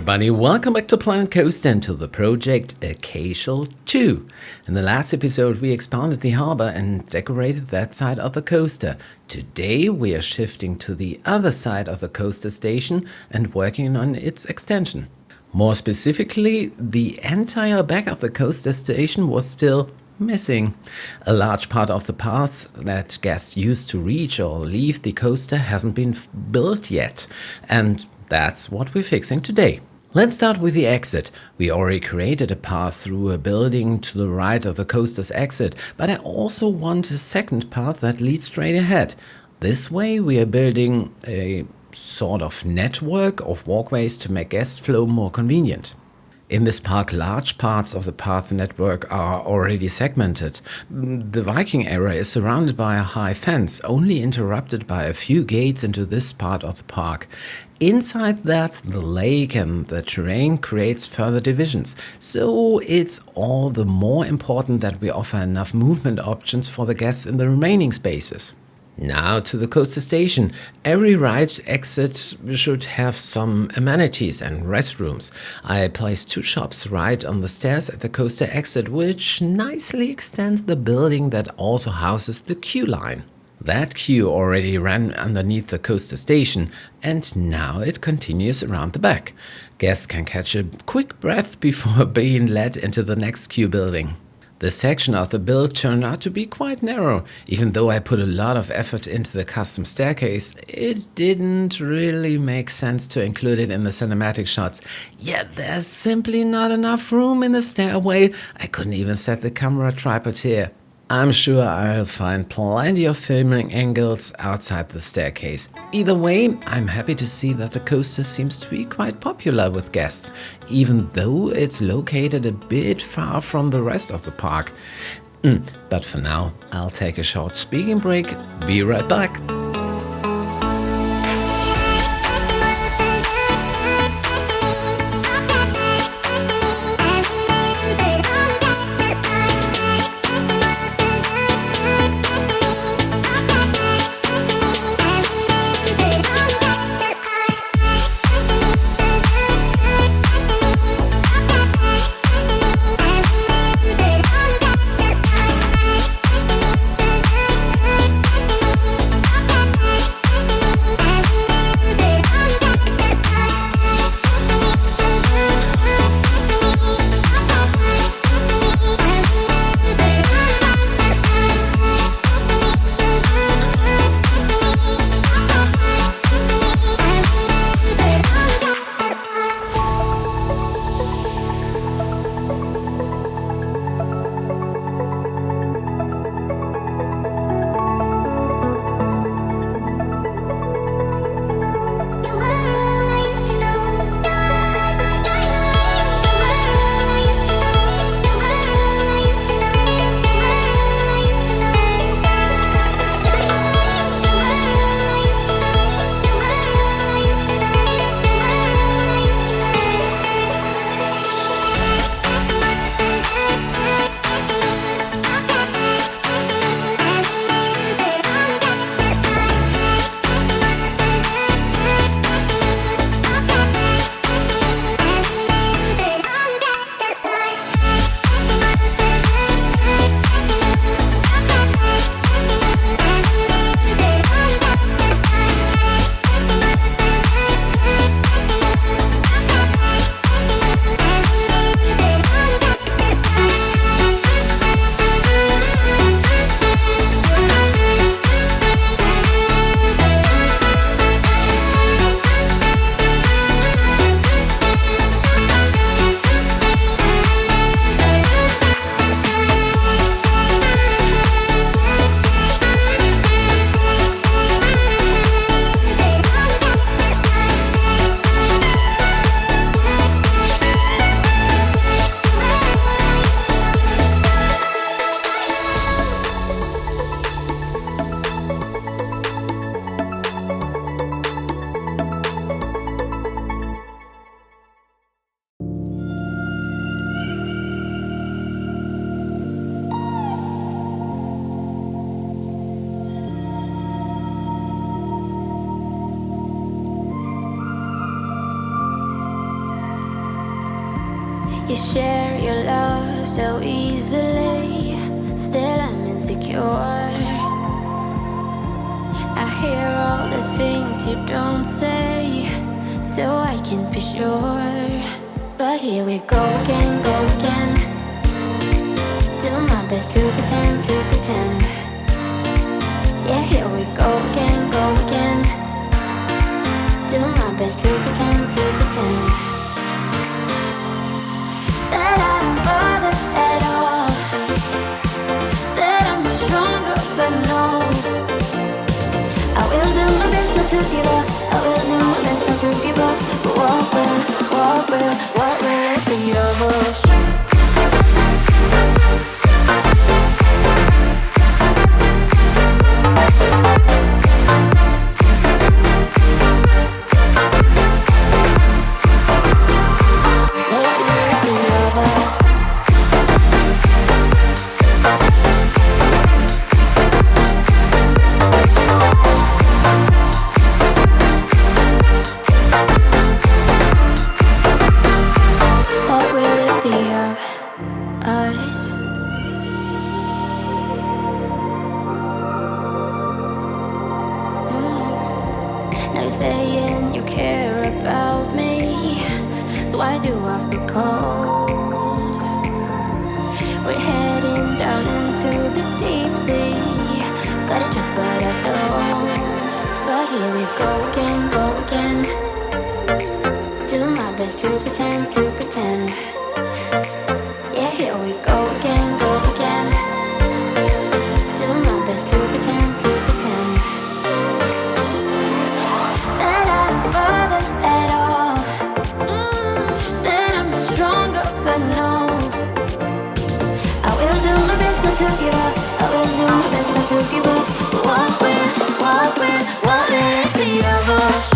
everybody, welcome back to Planet Coaster and to the project Acacial 2. In the last episode we expanded the harbor and decorated that side of the coaster. Today we are shifting to the other side of the coaster station and working on its extension. More specifically, the entire back of the coaster station was still missing. A large part of the path that guests used to reach or leave the coaster hasn't been built yet, and that's what we're fixing today. Let's start with the exit. We already created a path through a building to the right of the coaster's exit, but I also want a second path that leads straight ahead. This way we are building a sort of network of walkways to make guest flow more convenient. In this park, large parts of the path network are already segmented. The Viking area is surrounded by a high fence, only interrupted by a few gates into this part of the park. Inside that, the lake and the terrain creates further divisions, so it's all the more important that we offer enough movement options for the guests in the remaining spaces. Now to the coaster station. Every ride exit should have some amenities and restrooms. I placed 2 shops right on the stairs at the coaster exit, which nicely extends the building that also houses the queue line. That queue already ran underneath the coaster station, and now it continues around the back. Guests can catch a quick breath before being led into the next queue building. This section of the build turned out to be quite narrow. Even though I put a lot of effort into the custom staircase, it didn't really make sense to include it in the cinematic shots. Yet there's simply not enough room in the stairway. I couldn't even set the camera tripod here. I'm sure I'll find plenty of filming angles outside the staircase. Either way, I'm happy to see that the coaster seems to be quite popular with guests, even though it's located a bit far from the rest of the park. But for now, I'll take a short speaking break. Be right back. so easily, still I'm insecure. I hear all the things you don't say, so I can be sure. But here we go again, go again. Do my best to pretend, to pretend. Yeah, here we go again, go again. Do my best to pretend, to pretend. That I don't bother at all, that I'm stronger, but no, I will do my best not to give up, I will do my best not to give up. But what will it be of us? Now you're saying you care about me, so why do I feel cold? We're heading down into the deep sea. Gotta trust but I don't. But here we go again. Do my best to pretend, to pretend. Yeah, here we go again. Do my best to pretend, to pretend. That I don't bother at all, that I'm stronger, but no, I will do my best not to give up, I will do my best not to give up. But what will it be of us?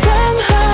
Somehow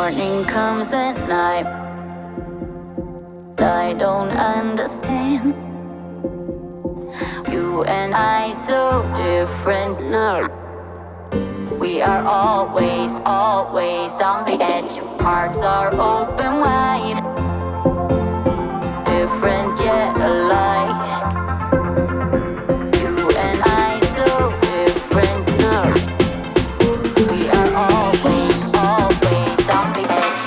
morning comes at night. I don't understand. You and I so different now. We are always, always on the edge. Hearts are open wide. Different yet alike. You and I so different now. We are always, always on the edge.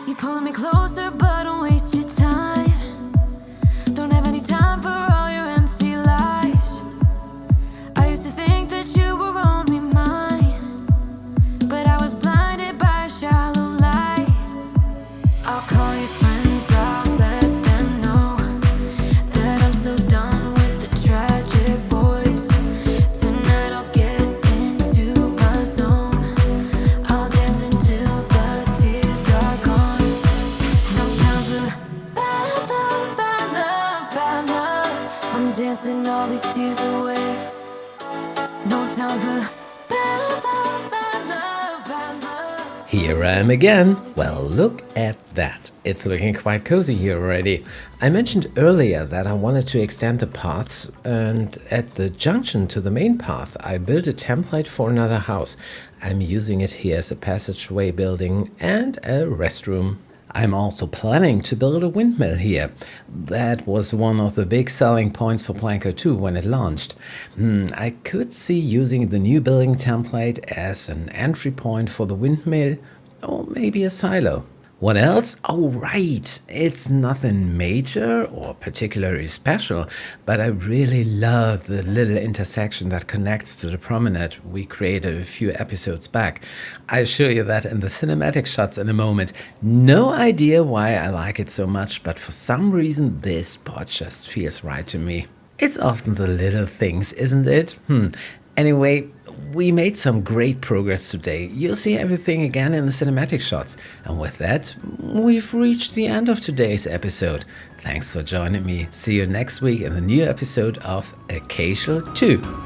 You're pulling me closer, but don't waste your time. Don't have any time for all your empty lies. I used to think that you were only mine, but I was blinded by a shallow light. I'll call your friends, I'll let them know that I'm so done with the tragic boys. Tonight I'll get into my zone. I'll dance until the tears are gone. No time for bad love, bad love, bad love. I'm dancing all these tears away. No time for bad love, bad love, bad love. Here I am again. Well, look at that. It's looking quite cozy here already. I mentioned earlier that I wanted to extend the paths, and at the junction to the main path I built a template for another house. I'm using it here as a passageway building and a restroom. I'm also planning to build a windmill here. That was one of the big selling points for Planker 2 when it launched. I could see using the new building template as an entry point for the windmill, or maybe a silo. What else? Oh, right. It's nothing major or particularly special, but I really love the little intersection that connects to the promenade we created a few episodes back. I'll show you that in the cinematic shots in a moment. No idea why I like it so much, but for some reason this spot just feels right to me. It's often the little things, isn't it? Anyway, we made some great progress today. You'll see everything again in the cinematic shots. And with that, we've reached the end of today's episode. Thanks for joining me. See you next week in the new episode of Acacial 2.